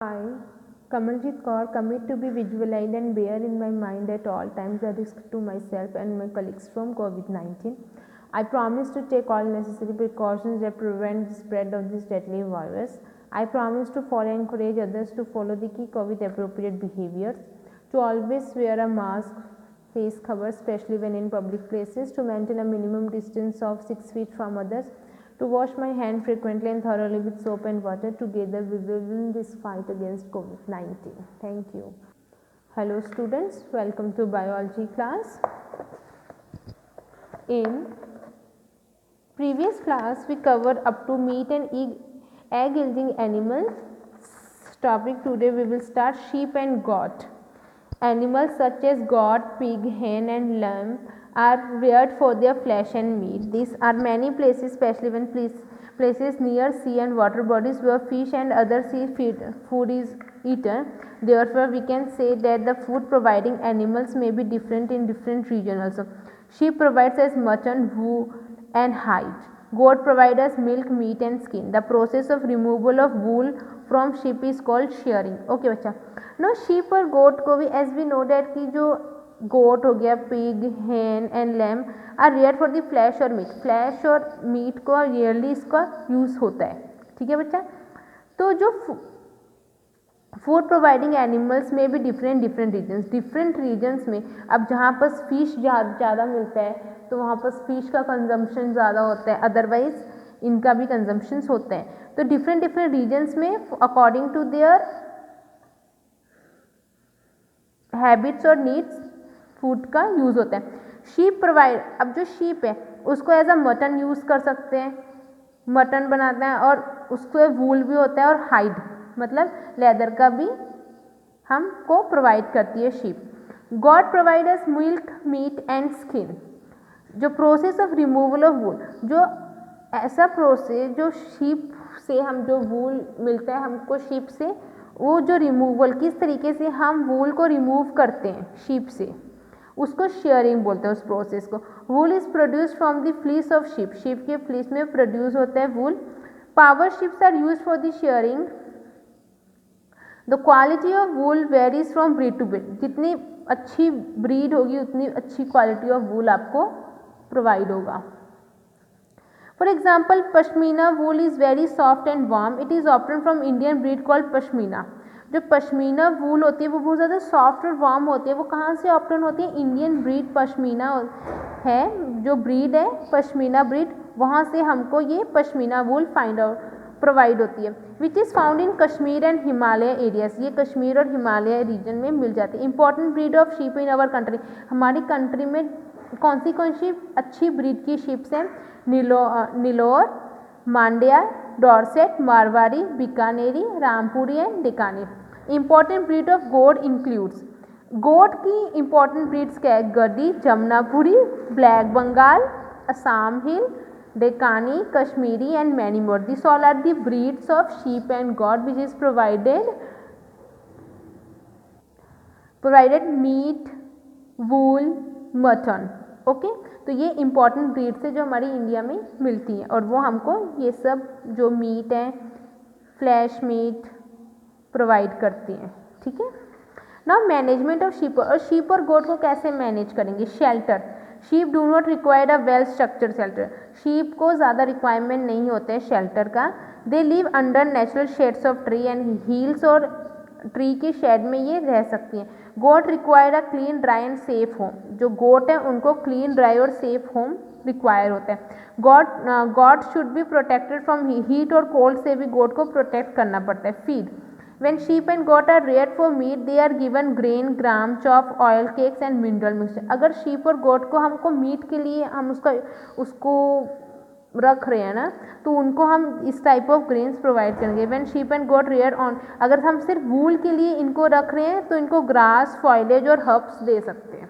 I, Kamaljeet Kaur, commit to be vigilant and bear in my mind at all times the risk to myself and my colleagues from COVID-19. I promise to take all necessary precautions that prevent the spread of this deadly virus. I promise to follow and encourage others to follow the key COVID appropriate behaviors, to always wear a mask, face cover, especially when in public places, to maintain a minimum distance of 6 feet from others, to wash my hand frequently and thoroughly with soap and water. Together we will win this fight against COVID-19. Thank you. Hello students, welcome to biology class. In previous class we covered up to meat and egg yielding animals. Topic today we will start sheep and goat. Animals such as goat, pig, hen and lamb are reared for their flesh and meat. These are many places, especially when places near sea and water bodies where fish and other sea food is eaten. Therefore, we can say that the food providing animals may be different in different regions also. Sheep provides us mutton, wool and hide. Goat provides us milk, meat and skin. The process of removal of wool from sheep is called shearing. Okay बच्चा. Now sheep और goat को भी as we know that कि जो goat हो गया, pig, hen and lamb are reared for the flesh और meat. Flesh और meat को yearly इसका use होता है. ठीक है बच्चा. तो जो फूड प्रोवाइडिंग एनिमल्स में भी डिफरेंट रीजन्स में अब जहाँ पर फिश ज़्यादा मिलता है तो वहाँ पर फिश का कंजम्पशन ज़्यादा होता है, अदरवाइज इनका भी कंजम्पशन होता है. तो डिफरेंट रीजन्स में अकॉर्डिंग टू देयर हैबिट्स और नीड्स फूड का यूज़ होता है. शीप प्रोवाइड, अब जो शीप है उसको एज अ मटन यूज़ कर सकते हैं, मटन बनाते हैं और उसको वूल भी होता है और हाइड मतलब लेदर का भी हमको प्रोवाइड करती है sheep. God provide us milk, meat and skin. जो process of removal of wool, जो ऐसा प्रोसेस जो शीप से हम जो वूल मिलता है हमको शीप से, वो जो रिमूवल किस तरीके से हम वूल को रिमूव करते हैं शीप से, उसको शेयरिंग बोलते हैं उस प्रोसेस को. Wool is produced from the fleece of sheep. Sheep के फ्लीस में प्रोड्यूस होता है wool. Power sheeps are use for the shearing. The quality of wool varies from breed to breed. जितनी अच्छी ब्रीड होगी उतनी अच्छी क्वालिटी ऑफ वूल आपको प्रोवाइड होगा. For example pashmina wool is very soft and warm. It is obtain from Indian breed called pashmina. जो पश्मीना वूल होती है वो बहुत ज़्यादा सॉफ्ट और वार्म होती है. वो कहाँ से ऑप्टेन होती है? इंडियन ब्रीड पश्मीना है जो ब्रीड है पश्मीना ब्रीड, वहाँ से हमको ये pashmina wool find out provide होती है. Which is found in Kashmir and Himalaya areas. ये कश्मीर और हिमालय रीजन में मिल जाती है. Important breed of sheep in our country. हमारी कंट्री में कौन सी अच्छी ब्रीड की शिप्स हैं? Nellore, Mandya, Dorset, Marwari, Bikaneri, Rampuri and Deccani. Important breed of goat includes. Goat की इंपॉर्टेंट ब्रीड्स क्या है? Gaddi, Jamunapari, black Bengal, Assam hill, डेकानी, Kashmiri and many more. This all are the breeds of sheep and goat which is provided meat, wool, mutton. Okay तो ये important breeds है जो हमारी India में मिलती हैं और वो हमको ये सब जो मीट है, फ्लैश मीट प्रोवाइड करती हैं. ठीक है. Now management of sheep. और शीप और गोट को कैसे मैनेज करेंगे? Shelter. Sheep do not require a well structured shelter. Sheep को ज़्यादा रिक्वायरमेंट नहीं होते हैं शेल्टर का. They live under natural shades of tree and hills. और ट्री की शेड में ये रह सकती हैं. Goat require a clean, dry and safe home. जो गोट है उनको क्लीन, ड्राई और सेफ होम रिक्वायर होता है. Got should be protected from heat और कोल्ड से भी गोट को प्रोटेक्ट करना पड़ता है. Feed. When sheep and goat are reared for meat, they are given grain, gram, chop, oil, cakes and mineral mixture. अगर sheep और goat को हमको मीट के लिए हम उसको रख रहे हैं ना तो उनको हम इस टाइप ऑफ ग्रेन्स प्रोवाइड करेंगे. When sheep and goat rear on, अगर हम सिर्फ वूल के लिए इनको रख रहे हैं तो इनको ग्रास, फॉइलेज और हर्ब्स दे सकते हैं.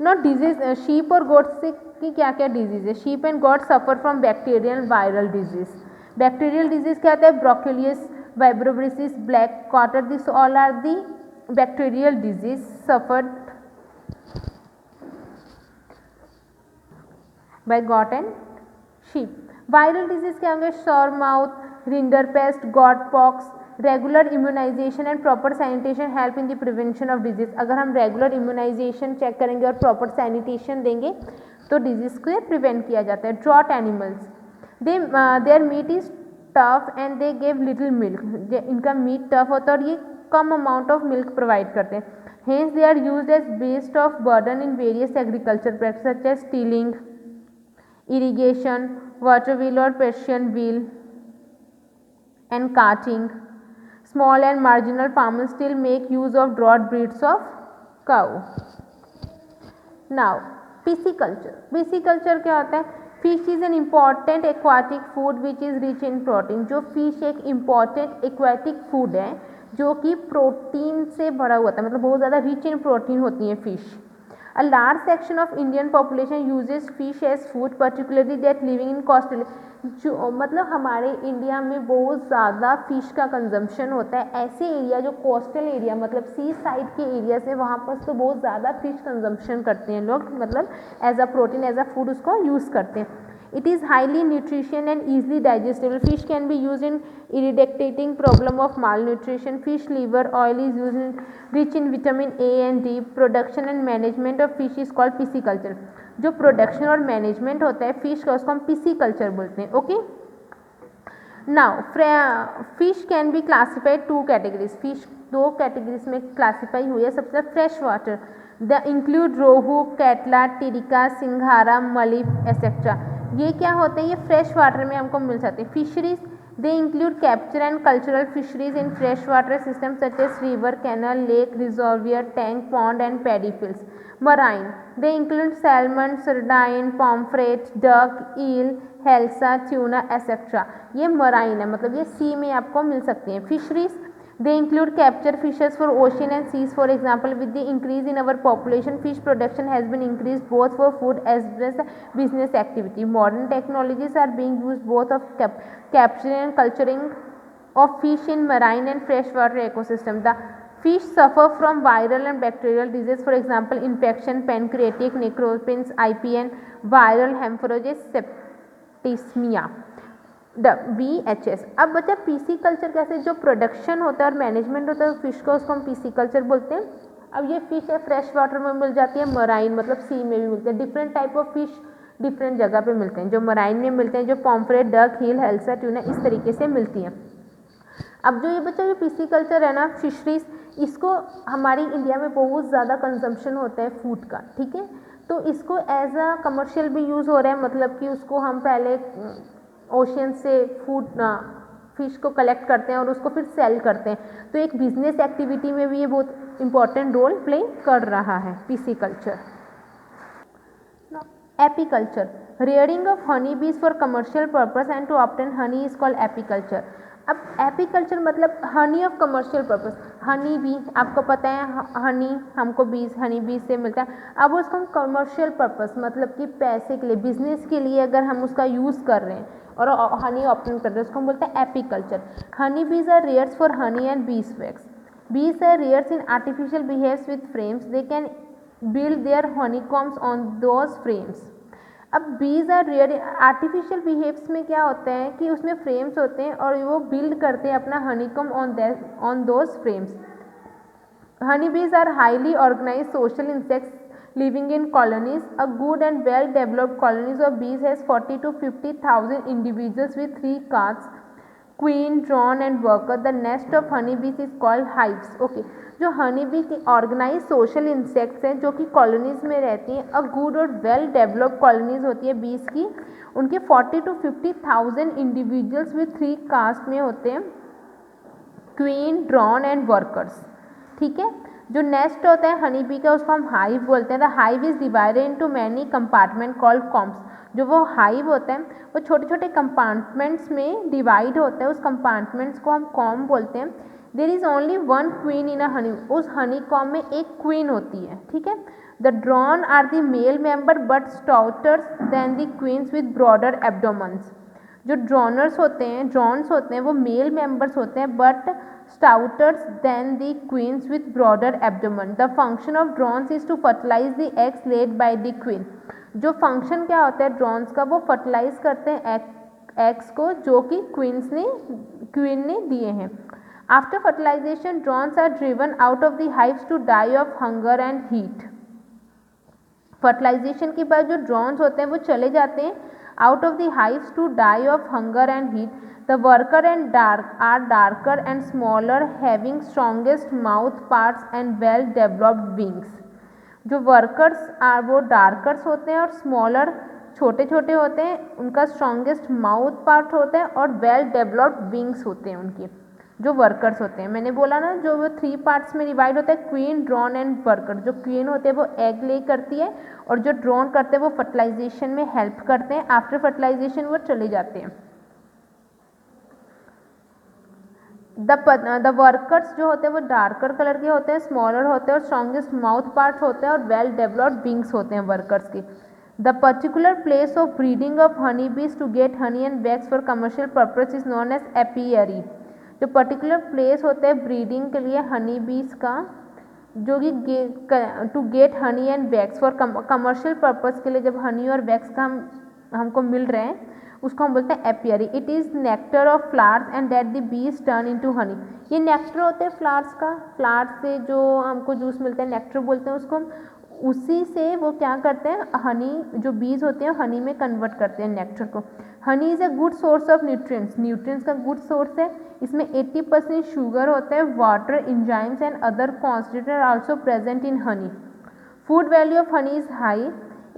Not disease. शीप और गोट से की क्या क्या डिजीज है? Sheep and goat suffer from bacterial viral disease. Bacterial disease क्या होता है? Brucellosis, vibriosis, black quarter. This all are the bacterial disease suffered by goat and sheep. Viral disease क्या होंगे? Sore mouth, rinderpest, goat pox. Regular immunisation and proper sanitation help in the prevention of disease. अगर हम regular immunisation check करेंगे और proper sanitation देंगे तो disease को prevent किया जाता है। Draught animals, their meat is tough and they give little milk. इनका मीट टफ होता है और ये कम अमाउंट ऑफ मिल्क प्रोवाइड करते हैं। Hence they are used as beast of burden in various agriculture practices such as tilling, irrigation, water wheel or Persian wheel, and carting. Small and marginal farmers still make use of drought breeds of cow. Now pisciculture. Pisciculture क्या होता है? Fish is an important aquatic food which is rich in protein. जो fish एक important aquatic food है जो कि protein से भरा हुआ था, मतलब बहुत ज़्यादा रिच इन प्रोटीन होती हैं fish. A large section of Indian population uses fish as food, particularly that living in coastal. जो मतलब हमारे इंडिया में बहुत ज़्यादा फिश का कंजम्पशन होता है। ऐसे एरिया जो कोस्टल एरिया मतलब सी साइड के एरिया से वहाँ पर तो बहुत ज़्यादा फिश कंजम्पशन करते हैं लोग, मतलब as a protein as a food उसको यूज़ करते हैं। It is highly nutrition and easily digestible. Fish can be used in eradicating problem of malnutrition. Fish liver oil is used in rich in vitamin A and D. Production and management of fish is called pisciculture. जो production और management होता है fish का उसको हम pisciculture बोलते हैं। Okay, now fish can be classified two categories. Fish दो कैटेगरीज में क्लासीफाई हुई है। सबसे फ्रेश वाटर, द इंक्लूड रोहू, कैटला, टिरिका, सिंघारा, मलिप एसेट्रा। ये क्या होते हैं? ये फ्रेश वाटर में हमको मिल जाते हैं। Fisheries, they include capture and cultural fisheries in fresh water system such as river, canal, lake, reservoir, tank, pond and paddy fields. Marine, they include salmon, sardine, pomfret, duck, eel, hilsa, tuna etcetera. ये marine है, मतलब ये sea में आपको मिल सकते हैं। Fisheries, they include capture fishes for ocean and seas. For example, with the increase in our population, fish production has been increased both for food as well as business activity. Modern technologies are being used both of capturing and culturing of fish in marine and freshwater ecosystem. The fish suffer from viral and bacterial disease, for example infection, pancreatic necropins, IPN, viral hemorrhages, septicemia, VHS। अब बचा PC culture कैसे? जो production होता है और management होता है fish का उसको हम पीसी कल्चर बोलते हैं। अब ये फिश है फ्रेश वाटर में मिल जाती है, मराइन मतलब सी में भी मिलते हैं। Different type of fish different जगह पे मिलते हैं। जो मराइन में मिलते हैं, जो पॉम्फ्रेट, डक, हील, हेल्सा, ट्यूना इस तरीके से मिलती हैं। अब जो ये बच्चा जो पीसी कल्चर है ना फिशरीज, इसको हमारी इंडिया में बहुत ज़्यादा कंजम्पशन होता है फूड का, ठीक है। तो इसको एज अ कमर्शियल भी यूज़ हो रहा है, मतलब कि उसको हम पहले ओशियन से फूड फिश को कलेक्ट करते हैं और उसको फिर सेल करते हैं। तो एक बिजनेस एक्टिविटी में भी ये बहुत इंपॉर्टेंट रोल प्ले कर रहा है pisciculture. Apiculture, rearing of honey bees for commercial purpose and to obtain honey is called apiculture. अब एपीकल्चर मतलब honey of commercial purpose. Honey bee आपको पता है, हनी हमको बीज हनी बीज से मिलता है। अब उसको हम कमर्शियल पर्पस मतलब कि पैसे के लिए, बिजनेस के लिए अगर हम उसका यूज़ कर रहे हैं और हनी ऑप्टेन कर रहे हैं उसको हम बोलते हैं apiculture. Honey bees are rears for honey and bees wax. Bees are rears in artificial beehives with frames, they can build their honeycombs on those frames। अब bees are rare, artificial behaves में क्या होता है कि उसमें frames होते हैं और वो बिल्ड करते हैं अपना honeycomb on those frames. Honey bees are highly organise social insects living in colonies. A good and well developed colonies of bees has 40 to 50,000 individuals with 3 castes, queen, drone and worker. The nest of honey bees is called hives. Okay, जो honey bee की organise social insects हैं जो कि colonies में रहती हैं, a good और well developed colonies होती है बीज की, उनके 40 to 50,000 इंडिविजुअल्स विद 3 कास्ट में होते हैं, क्वीन, ड्रोन एंड वर्कर्स, ठीक है। जो नेस्ट होता है हनी बी का उसको हम हाइव बोलते हैं। The hive is divided into many compartment called combs. जो वो हाइव होता है वो छोटे छोटे कंपार्टमेंट्स में डिवाइड होता है, उस कंपार्टमेंट्स को हम कॉम बोलते हैं। There is only one queen in a honey, उस हनी कॉम में एक क्वीन होती है, ठीक है। The drone are the male member but stouters then the queens with broader abdomens. जो ड्रोनर्स होते हैं, ड्रोन्स होते हैं वो मेल मेंबर्स होते हैं but stouters then the queens with broader abdomen. The function of drones is to fertilise the eggs laid by the queen. जो function क्या होता है ड्रोन्स का, वो फर्टिलाइज करते हैं एग्स को जो कि क्वीन ने दिए हैं। After fertilisation drones are driven out of the hives to die of hunger and heat. Fertilisation के बाद जो ड्रोन्स होते हैं वो चले जाते हैं out of the hives to die of hunger and heat. The worker and darker and smaller having strongest mouth parts and well developed wings. जो वर्कर्स वो डार्कर्स होते हैं और स्मॉलर छोटे छोटे होते हैं, उनका स्ट्रॉन्गेस्ट माउथ पार्ट होता है और वेल डेवलप्ड विंग्स होते हैं उनके जो वर्कर्स होते हैं। मैंने बोला ना जो वो 3 पार्ट्स में डिवाइड होता है, क्वीन, ड्रोन एंड वर्कर। जो क्वीन होते हैं वो एग ले करती है और जो ड्रोन करते हैं वो फर्टिलाइजेशन में हेल्प करते हैं। आफ्टर फर्टिलाइजेशन वो चले जाते हैं। द वर्कर्स जो होते हैं वो डार्कर कलर के होते हैं, स्मॉलर होते हैं और स्ट्रॉन्गेस्ट माउथ पार्ट होते हैं और वेल डेवलप्ड विंग्स होते हैं वर्कर्स के। The particular place of breeding of honey bees to get honey and wax for commercial purpose is known as apiary. जो पर्टिकुलर प्लेस होता है ब्रीडिंग के लिए हनी बीज का, जो कि to get honey and wax for commercial purpose के लिए जब हनी और वैक्स का हमको मिल रहे हैं उसको हम बोलते हैं apiary. It is nectar of flowers and that the bees turn into Honey. ये नेक्टर होते हैं फ्लावर्स का, फ्लावर्स से जो हमको जूस मिलता है नेक्टर बोलते हैं उसको हम। उसी से वो क्या करते हैं, हनी जो बीज होते हैं हनी में कन्वर्ट करते हैं नेक्टर को। Honey is a good source of nutrients. Nutrients का गुड सोर्स है। इसमें 80% शुगर होता है। Water, enzymes and other constituents are also present in honey. Food value of honey is high.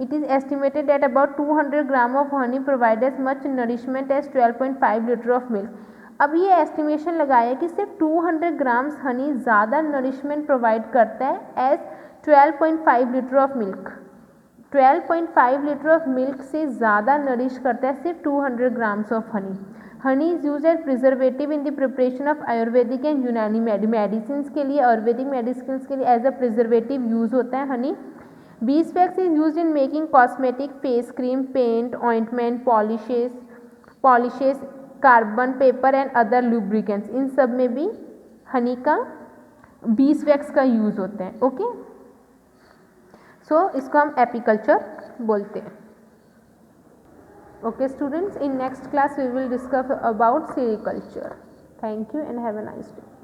It is estimated that about 200 gram of honey provides as much nourishment as 12.5 liter of milk. अब ये estimation लगाया कि सिर्फ 200 grams Honey ज़्यादा nourishment provide करता है as 12.5 litre of milk. 12.5 litre of milk से ज़्यादा नरिश करता है सिर्फ 200 grams of honey. Honey is use as preservative in the preparation of Ayurvedic and Unani medicine के लिए, आयुर्वेदिक मेडिसिन के लिए एज अ प्रिजर्वेटिव यूज़ होता है Honey. Beeswax is used in making cosmetic, face cream, paint, ointment, polishes, carbon paper and other lubricants. इन सब में भी हनी का बीसवैक्स का यूज़ होता है। ओके, सो इसको हम एपीकल्चर बोलते हैं। Okay students, in next class we will discuss about sericulture. Thank you and have a nice day.